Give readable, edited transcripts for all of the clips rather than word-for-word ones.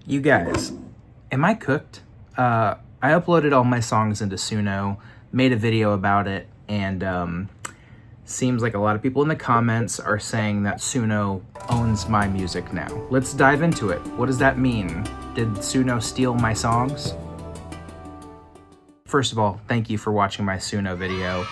You guys, am I cooked? I uploaded all my songs into Suno, made a video about it, and seems like a lot of people in the comments are saying that Suno owns my music now. Let's dive into it. What does that mean? Did Suno steal my songs? First of all, thank you for watching my Suno video.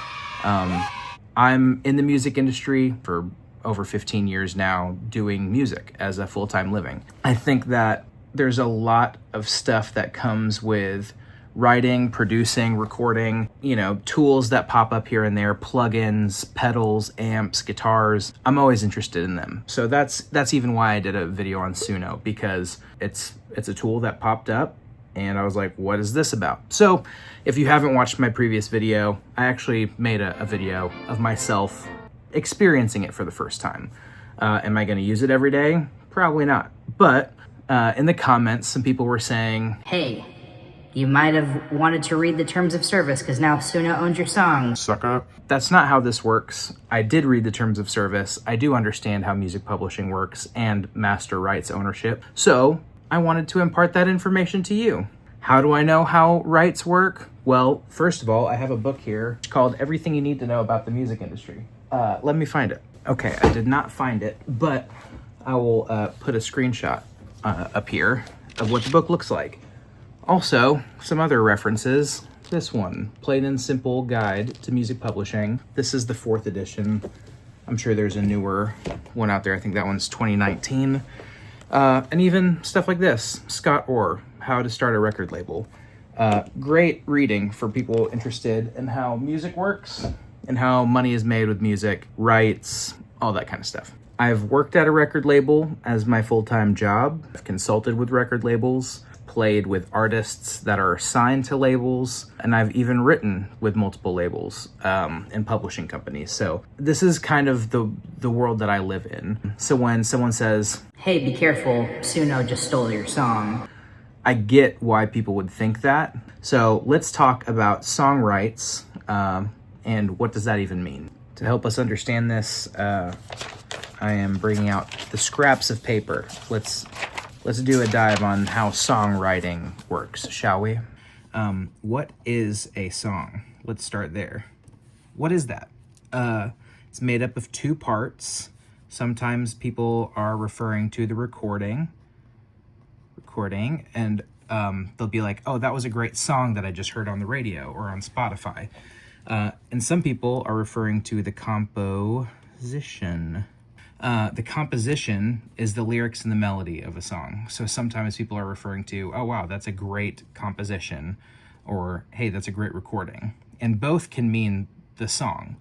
I'm in the music industry for over 15 years now, doing music as a full-time living. I think that there's a lot of stuff that comes with writing, producing, recording, tools that pop up here and there, plugins, pedals, amps, guitars. I'm always interested in them. So that's even why I did a video on Suno, because it's a tool that popped up and I was like, what is this about? So if you haven't watched my previous video, I actually made a video of myself experiencing it for the first time. Am I gonna use it every day? Probably not. But in the comments, some people were saying, hey, you might have wanted to read the terms of service because now Suno owns your songs. Sucker. That's not how this works. I did read the terms of service. I do understand how music publishing works and master rights ownership. So I wanted to impart that information to you. How do I know how rights work? Well, first of all, I have a book here called Everything You Need to Know About the Music Industry. Let me find it. Okay, I did not find it, but I will put a screenshot up here of what the book looks like. Also, some other references. This one, Plain and Simple Guide to Music Publishing. This is the 4th edition. I'm sure there's a newer one out there. I think that one's 2019. And even stuff like this, Scott Orr, How to Start a Record Label. Great reading for people interested in how music works and how money is made with music, rights, all that kind of stuff. I've worked at a record label as my full-time job. I've consulted with record labels, played with artists that are signed to labels, and I've even written with multiple labels and publishing companies. So this is kind of the world that I live in. So when someone says, hey, be careful, Suno just stole your song, I get why people would think that. So let's talk about song rights and what does that even mean. To help us understand this, I am bringing out the scraps of paper. Let's do a dive on how songwriting works, shall we? What is a song? Let's start there. What is that? It's made up of 2 parts. Sometimes people are referring to the recording, and they'll be like, oh, that was a great song that I just heard on the radio or on Spotify. And some people are referring to the composition. The composition is the lyrics and the melody of a song. So sometimes people are referring to, oh, wow, that's a great composition, or hey, that's a great recording. And both can mean the song.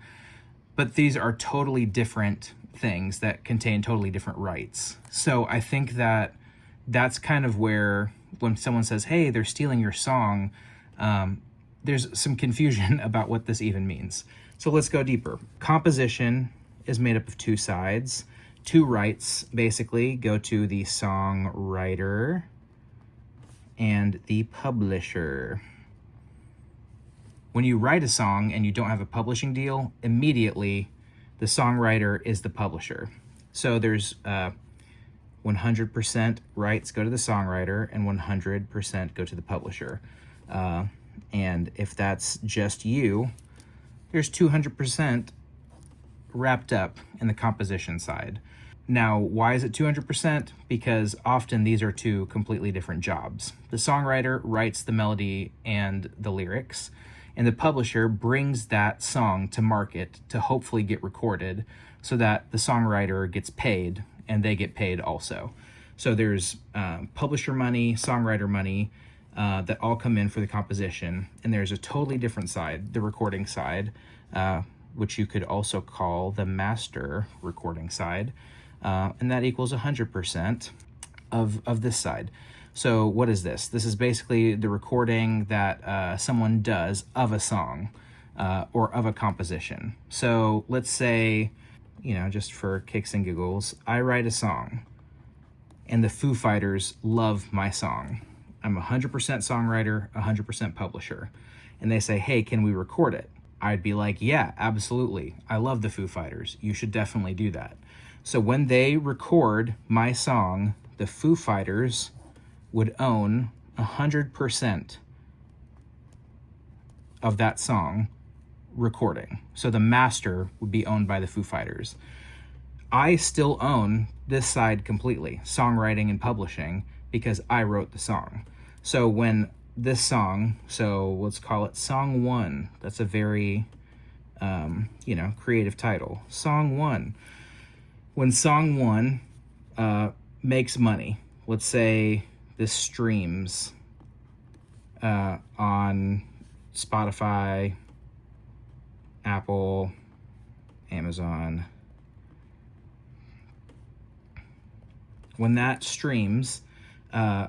But these are totally different things that contain totally different rights. So I think that that's kind of where when someone says, hey, they're stealing your song, there's some confusion about what this even means. So let's go deeper. Composition is made up of 2 sides. 2 rights basically go to the songwriter and the publisher. When you write a song and you don't have a publishing deal, immediately the songwriter is the publisher. So there's 100% rights go to the songwriter and 100% go to the publisher. And if that's just you, there's 200% wrapped up in the composition side. Now, why is it 200%? Because often these are 2 completely different jobs. The songwriter writes the melody and the lyrics, and the publisher brings that song to market to hopefully get recorded so that the songwriter gets paid and they get paid also. So there's publisher money, songwriter money, that all come in for the composition. And there's a totally different side, the recording side, which you could also call the master recording side. And that equals 100% of this side. So what is this? This is basically the recording that someone does of a song or of a composition. So let's say, just for kicks and giggles, I write a song and the Foo Fighters love my song. I'm 100% songwriter, 100% publisher. And they say, hey, can we record it? I'd be like, yeah, absolutely. I love the Foo Fighters. You should definitely do that. So when they record my song, the Foo Fighters would own 100% of that song recording. So the master would be owned by the Foo Fighters. I still own this side completely, songwriting and publishing, because I wrote the song. So when this song, so let's call it Song 1. That's a very, creative title. Song 1. When Song 1 makes money, let's say this streams on Spotify, Apple, Amazon. When that streams,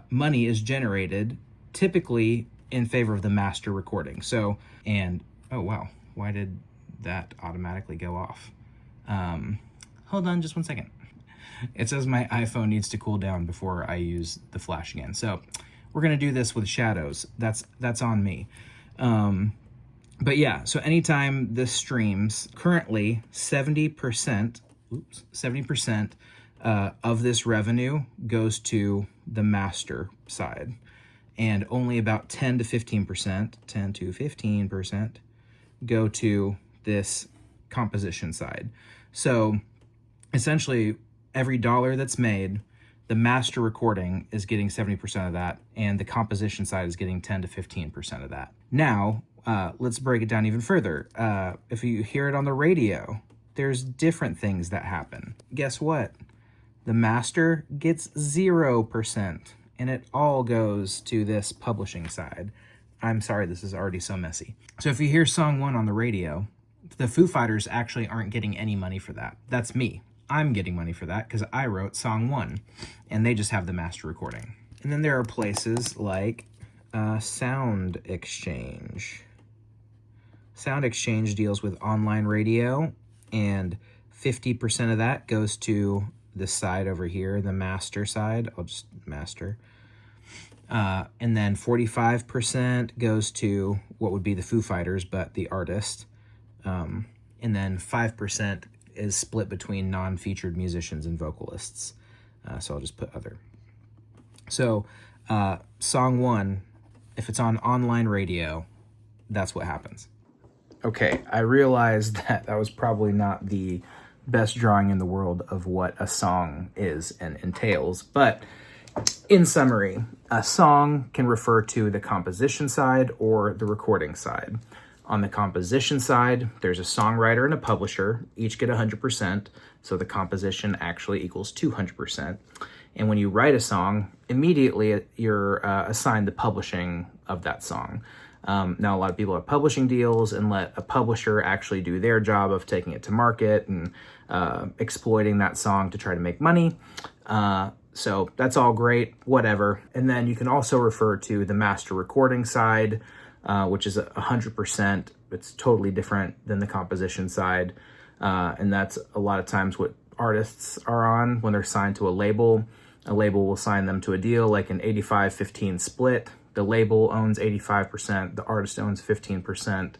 money is generated typically in favor of the master recording. So, and, oh wow, why did that automatically go off? Hold on just one second. It says my iPhone needs to cool down before I use the flash again. So we're gonna do this with shadows. That's on me. But yeah, so anytime this streams, currently 70% of this revenue goes to the master side, and only about 10 to 15% go to this composition side. So essentially, every dollar that's made, the master recording is getting 70% of that, and the composition side is getting 10 to 15% of that. Now, let's break it down even further. If you hear it on the radio, there's different things that happen. Guess what? The master gets 0%, and it all goes to this publishing side. I'm sorry, this is already so messy. So if you hear Song 1 on the radio, the Foo Fighters actually aren't getting any money for that. That's me. I'm getting money for that because I wrote Song 1, and they just have the master recording. And then there are places like SoundExchange. SoundExchange deals with online radio, and 50% of that goes to this side over here, the master side. I'll just master. And then 45% goes to what would be the Foo Fighters, but the artist. And then 5% is split between non-featured musicians and vocalists. So I'll just put other. So Song 1, if it's on online radio, that's what happens. Okay, I realized that was probably not the best drawing in the world of what a song is and entails, but in summary, a song can refer to the composition side or the recording side. On the composition side, there's a songwriter and a publisher, each get 100%, so the composition actually equals 200%. And when you write a song, immediately you're assigned the publishing of that song. Now, a lot of people have publishing deals and let a publisher actually do their job of taking it to market and exploiting that song to try to make money. So that's all great, whatever. And then you can also refer to the master recording side, which is 100%. It's totally different than the composition side. And that's a lot of times what artists are on when they're signed to a label. A label will sign them to a deal like an 85-15 split. The label owns 85%, the artist owns 15%,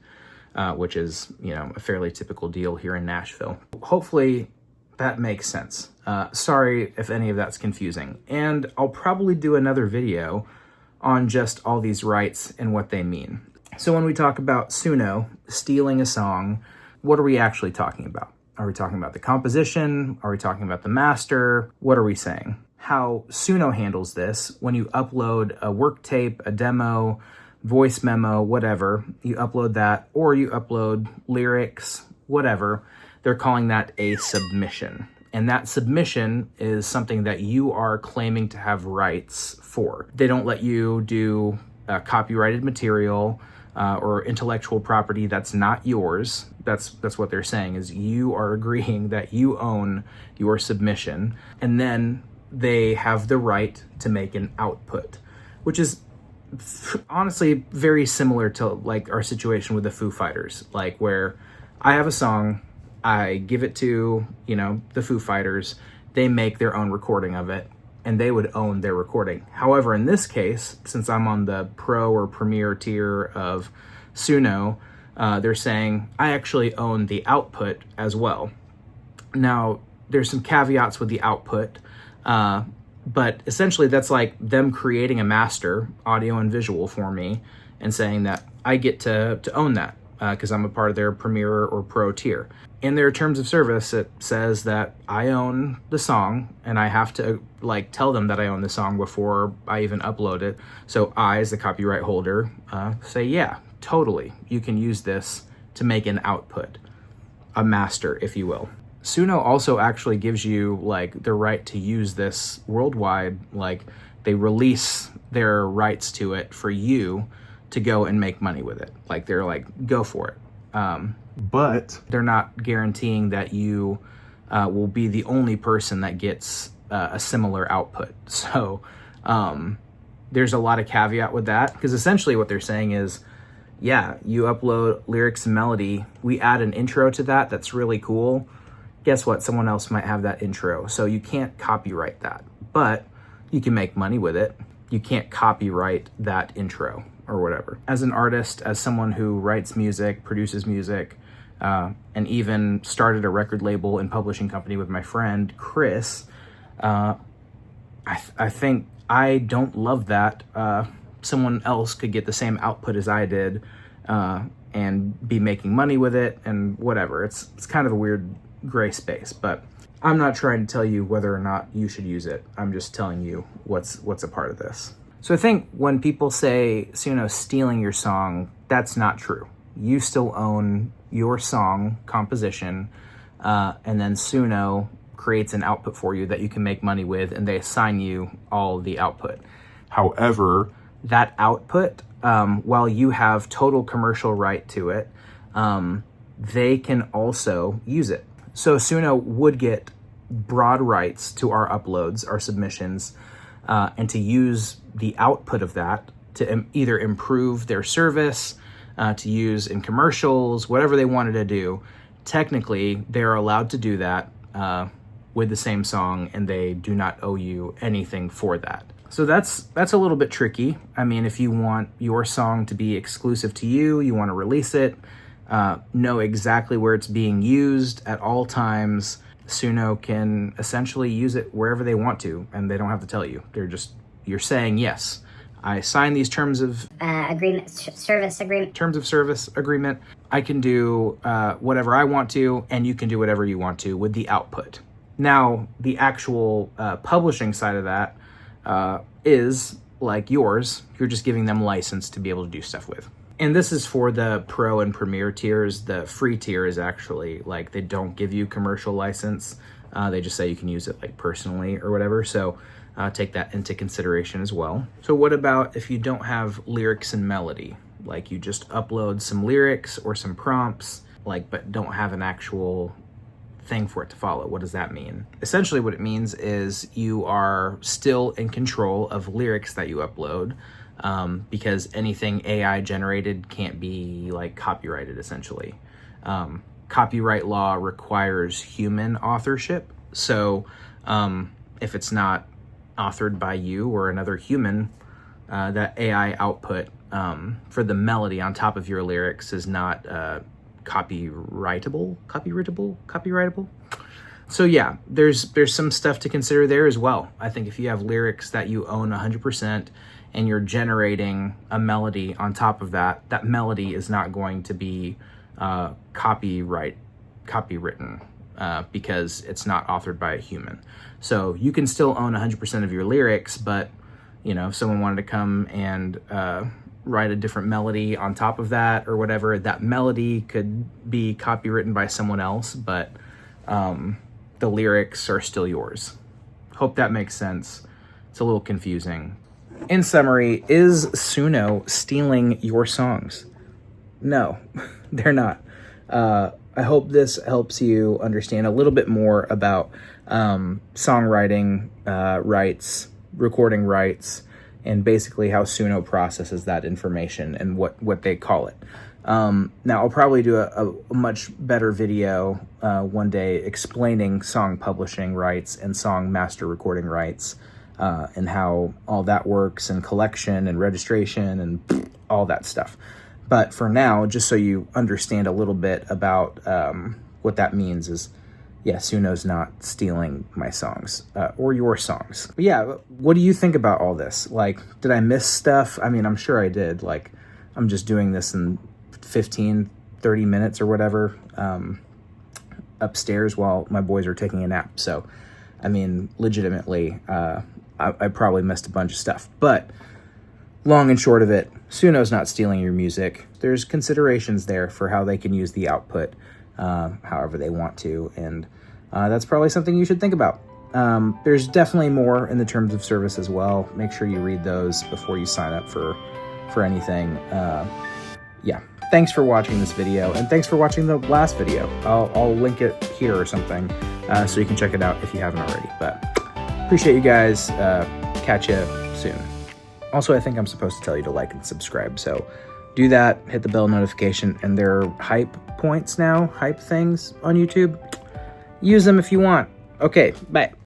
which is, a fairly typical deal here in Nashville. Hopefully that makes sense. Sorry if any of that's confusing. And I'll probably do another video on just all these rights and what they mean. So when we talk about Suno stealing a song, what are we actually talking about? Are we talking about the composition? Are we talking about the master? What are we saying? How Suno handles this, when you upload a work tape, a demo, voice memo, whatever, you upload that, or you upload lyrics, whatever, they're calling that a submission. And that submission is something that you are claiming to have rights for. They don't let you do copyrighted material or intellectual property that's not yours. That's what they're saying, is you are agreeing that you own your submission. And then they have the right to make an output, which is honestly very similar to like our situation with the Foo Fighters, like where I have a song, I give it to, the Foo Fighters, they make their own recording of it, and they would own their recording. However, in this case, since I'm on the pro or premier tier of Suno, they're saying I actually own the output as well. Now, there's some caveats with the output. But essentially that's like them creating a master, audio and visual, for me, and saying that I get to own that because I'm a part of their Premier or Pro tier. In their terms of service, it says that I own the song, and I have to like tell them that I own the song before I even upload it. So I, as the copyright holder, say, yeah, totally, you can use this to make an output, a master, if you will. Suno also actually gives you like the right to use this worldwide. Like they release their rights to it for you to go and make money with it. Like they're like, go for it. But they're not guaranteeing that you will be the only person that gets a similar output. So there's a lot of caveat with that, because essentially what they're saying is, yeah, you upload lyrics and melody, we add an intro to that that's really cool. Guess what? Someone else might have that intro. So you can't copyright that, but you can make money with it. You can't copyright that intro or whatever. As an artist, as someone who writes music, produces music, and even started a record label and publishing company with my friend Chris, I think I don't love that someone else could get the same output as I did and be making money with it and whatever. It's kind of a weird gray space, but I'm not trying to tell you whether or not you should use it. I'm just telling you what's a part of this. So I think when people say Suno stealing your song, that's not true. You still own your song composition, and then Suno creates an output for you that you can make money with, and they assign you all the output. However, that output, while you have total commercial right to it, they can also use it. So Suno would get broad rights to our uploads, our submissions, and to use the output of that to either improve their service, to use in commercials, whatever they wanted to do. Technically, they're allowed to do that with the same song, and they do not owe you anything for that. So that's a little bit tricky. I mean, if you want your song to be exclusive to you, you want to release it, know exactly where it's being used at all times, Suno can essentially use it wherever they want to, and they don't have to tell you. You're saying, yes, I signed these terms of service agreement. I can do whatever I want to, and you can do whatever you want to with the output. Now, the actual publishing side of that is like yours. You're just giving them license to be able to do stuff with. And this is for the Pro and Premier tiers. The free tier is actually like they don't give you commercial license. They just say you can use it like personally or whatever. So take that into consideration as well. So what about if you don't have lyrics and melody? Like you just upload some lyrics or some prompts, like but don't have an actual thing for it to follow. What does that mean? Essentially what it means is you are still in control of lyrics that you upload, because anything AI generated can't be like copyrighted essentially. Copyright law requires human authorship. So if it's not authored by you or another human, that AI output for the melody on top of your lyrics is not copyrightable. So yeah, there's some stuff to consider there as well. I think if you have lyrics that you own 100% and you're generating a melody on top of that, that melody is not going to be copywritten because it's not authored by a human. So you can still own 100% of your lyrics, but you know, if someone wanted to come and write a different melody on top of that or whatever, that melody could be copywritten by someone else, but the lyrics are still yours. Hope that makes sense. It's a little confusing. In summary, is Suno stealing your songs? No, they're not. I hope this helps you understand a little bit more about songwriting rights, recording rights, and basically how Suno processes that information and what they call it. Now, I'll probably do a much better video one day explaining song publishing rights and song master recording rights, and how all that works, and collection and registration and all that stuff. But for now, just so you understand a little bit about what that means, is yeah, Suno's not stealing my songs or your songs. But yeah, what do you think about all this? Like, did I miss stuff? I mean, I'm sure I did. Like, I'm just doing this in 15, 30 minutes or whatever upstairs while my boys are taking a nap. So, I mean, legitimately, I probably missed a bunch of stuff. But long and short of it, Suno's not stealing your music. There's considerations there for how they can use the output however they want to, and that's probably something you should think about. There's definitely more in the terms of service as well. Make sure you read those before you sign up for anything. Yeah, thanks for watching this video, and thanks for watching the last video. I'll link it here or something so you can check it out if you haven't already. But appreciate you guys. Catch you soon. Also, I think I'm supposed to tell you to like and subscribe, so do that, hit the bell notification, and there are hype points now, hype things on YouTube. Use them if you want. Okay, bye.